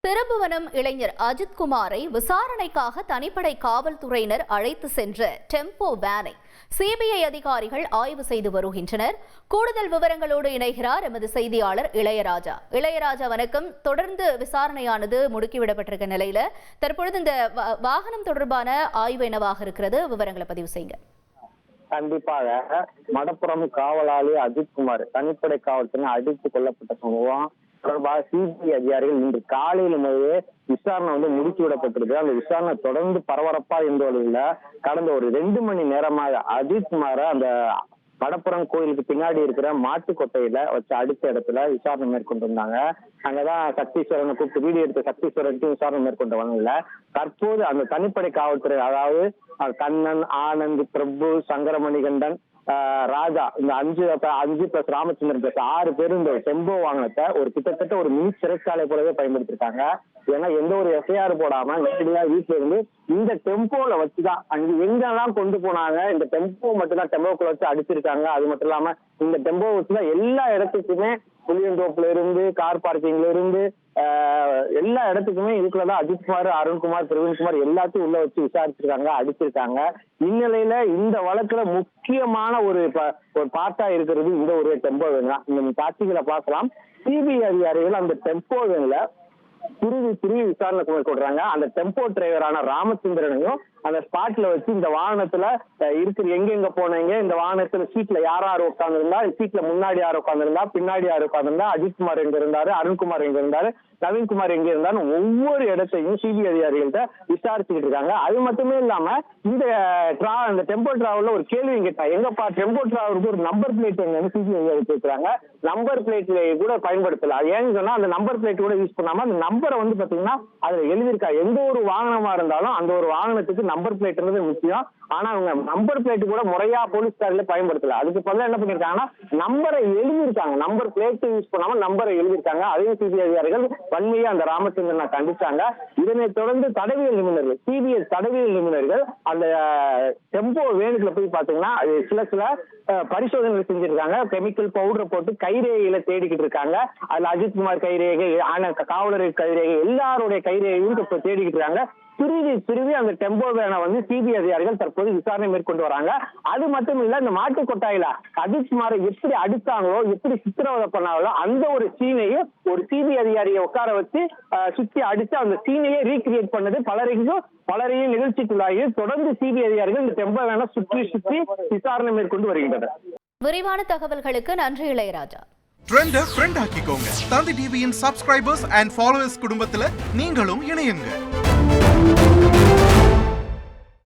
திருபுவனம் இளைஞர் அஜித்குமாரை விசாரணைக்காக தனிப்படை காவல்துறையினர் அழைத்து சென்ற டெம்போ வேனை சிபிஐ அதிகாரிகள் ஆய்வு செய்து வருகின்றனர். கூடுதல் விவரங்களோடு இணைகிறார் எமது செய்தியாளர் இளையராஜா. இளையராஜா, வணக்கம். தொடர்ந்து விசாரணையானது முடுக்கிவிடப்பட்டிருக்க நிலையில தற்பொழுது இந்த வாகனம் தொடர்பான ஆய்வு என்னவாக இருக்கிறது? விவரங்களை பதிவு செய்யுங்க. கண்டிப்பாக மடப்புறம் காவலாளி அஜித்குமார் தனிப்படை காவல்துறை அடித்து கொல்லப்பட்ட சம்பவம் தொடர்பாக சிபிஐ அதிகாரிகள் இன்று காலையிலுமே விசாரணை முடுக்கி விடப்பட்டிருக்கு. அந்த விசாரணை தொடர்ந்து பரபரப்பா இருந்த கடந்த ஒரு 2 மணி நேரமாக அஜித்குமார அந்த மடப்புறம் கோயிலுக்கு பின்னாடி இருக்கிற மாட்டுக்கொட்டையில வச்சு அடித்த இடத்துல விசாரணை மேற்கொண்டு வந்தாங்க. அங்கதான் சக்தீஸ்வரனை கூப்பிட்டு வீடியோ எடுத்த சக்தீஸ்வரன் விசாரணை மேற்கொண்டு வந்தாங்க. தற்போது அந்த தனிப்படை காவல்துறை, அதாவது கண்ணன், ஆனந்த், பிரபு, சங்கரமணிகண்டன், ராஜா, இந்த 5 பிளஸ் ராமச்சந்திரன் பிளஸ் 6 பேரும் இந்த டெம்போ வாகனத்தை ஒரு கிட்டத்தட்ட ஒரு மினி சிறைச்சாலை போலவே பயன்படுத்திருக்காங்க. ஏன்னா எந்த ஒரு எஃப்ஐஆர் போடாம நேரடியா வீட்டுல இருந்து இந்த டெம்போல வச்சுதான் அங்க எங்கெல்லாம் கொண்டு போனாங்க. இந்த டெம்போ மட்டும் தான் டெம்போக்குள்ள வச்சு அடிச்சிருக்காங்க. அது மட்டும் இல்லாம இந்த டெம்போ வச்சுதான் எல்லா இடத்துக்குமே புளியந்தோப்புல இருந்து, கார் பார்க்கிங்ல இருந்து எல்லா இடத்துக்குமே இதுக்குள்ளதான் அஜித்குமார், அருண்குமார், பிரவீன்குமார் எல்லாத்தையும் உள்ள வச்சு விசாரிச்சிருக்காங்க, அடிச்சிருக்காங்க. இந்நிலையில இந்த வழக்குல முக்கியமான ஒரு பார்ட்டா இருக்கிறது இந்த ஒரு டெம்போ வேன் தான். இந்த காட்சிகளை பார்க்கலாம். சிபிஐ அதிகாரிகள் அந்த டெம்போ வேன்ல துருவி விசாரணை மேற்கொள்றாங்க. அந்த டெம்போ டிரைவரான ராமச்சந்திரனையும் அந்த ஸ்பாட்ல வச்சு இந்த வாகனத்துல இருக்கிற எங்கெங்க போனீங்க, இந்த வாகனத்துல சீட்ல யார் உட்கார்ந்துருந்தா, சீட்ல முன்னாடி யார் உட்கார்ந்துருந்தா, பின்னாடி யார் உட்கார்ந்துருந்தா, அஜித்குமார் எங்க இருந்தாரு, அருண்குமார் எங்க இருந்தாரு, நவீன்குமார் எங்க இருந்தாரு, ஒவ்வொரு இடத்தையும் சிபிஐ அதிகாரிகள்ட்ட விசாரிச்சுக்கிட்டு இருக்காங்க. அது மட்டுமே இல்லாம இந்த டெம்போ டிராவல்ல ஒரு கேள்வி கேட்டா, எங்கப்பா டெம்போ டிராவலுக்கு ஒரு நம்பர் பிளேட் எங்கன்னு சிபிஐ அதிகாரி கேட்கிறாங்க. நம்பர் பிளேட்ல கூட பயன்படுத்தல. ஏன்னு சொன்னா அந்த நம்பர் பிளேட் கூட யூஸ் பண்ணாம அந்த நம்பரை பாத்தீங்கன்னா அதுல எழுதியிருக்கா. எந்த ஒரு வாகனமா இருந்தாலும் அந்த ஒரு வாகனத்துக்கு நம்பர் பிளேட்ன்றது முக்கியம். ஆனா அவங்க நம்பர் பிளேட் கூட முறையா போலீஸ்காரில பயன்படுத்தல. அதுக்கு பதிலா என்ன பண்ணிருக்காங்கன்னா நம்பரை எழுதியிருக்காங்க. நம்பர் பிளேட் யூஸ் பண்ணாம நம்பரை எழுதியிருக்காங்க. அதையும் சிபிஐ அதிகாரிகள் வன்மையா அந்த ராமச்சந்திரனை கண்டிச்சாங்க. இதனை தொடர்ந்து தடவியல் நிபுணர்கள், சிபிஐ தடவியல் நிபுணர்கள் அந்த டெம்போ வேனுக்குள்ள போய் பாத்தீங்கன்னா சில பரிசோதனைகள் செஞ்சிருக்காங்க. கெமிக்கல் பவுடரை போட்டு கைரேகையில தேடிக்கிட்டு இருக்காங்க. அதுல அஜித்குமார் கைரேகை, காவலர் கைரேகை, எல்லாருடைய கைரேகையும் தேடிக்கிட்டு இருக்காங்க. திருவி அந்த டெம்போ வேனை சிபிஐ அதிகாரிகள் தற்போது விசாரணை மேற்கொண்டு வராங்க. அது மட்டும் இல்ல, இந்த மாட்டுக்கொட்டாயில அஜித்குமாரை எப்படி அடித்தாங்களோ, எப்படி சித்திரவதை பண்ணாங்களோ அந்த ஒரு சீனையும் ஒரு சிபிஐ அதிகாரியை உட்கார வச்சு சுத்தி அடிச்சு அந்த சீனையே ரீக்ரியேட் பண்ணது பலரையும் நிகழ்ச்சிக்குள்ளாகி தொடர்ந்து சிபிஐ அதிகாரிகள் இந்த டெம்போ வேனை சுற்றி விசாரணை மேற்கொண்டு வருகின்றனர். விரிவான தகவல்களுக்கு நன்றி இளையராஜா. ட்ரெண்ட ஃப்ரெண்ட் ஆக்கிக்கோங்க. தந்தி டிவியின் சப்ஸ்கிரைபர்ஸ் அண்ட் ஃபாலோவர்ஸ் குடும்பத்துல நீங்களும் இணையுங்க.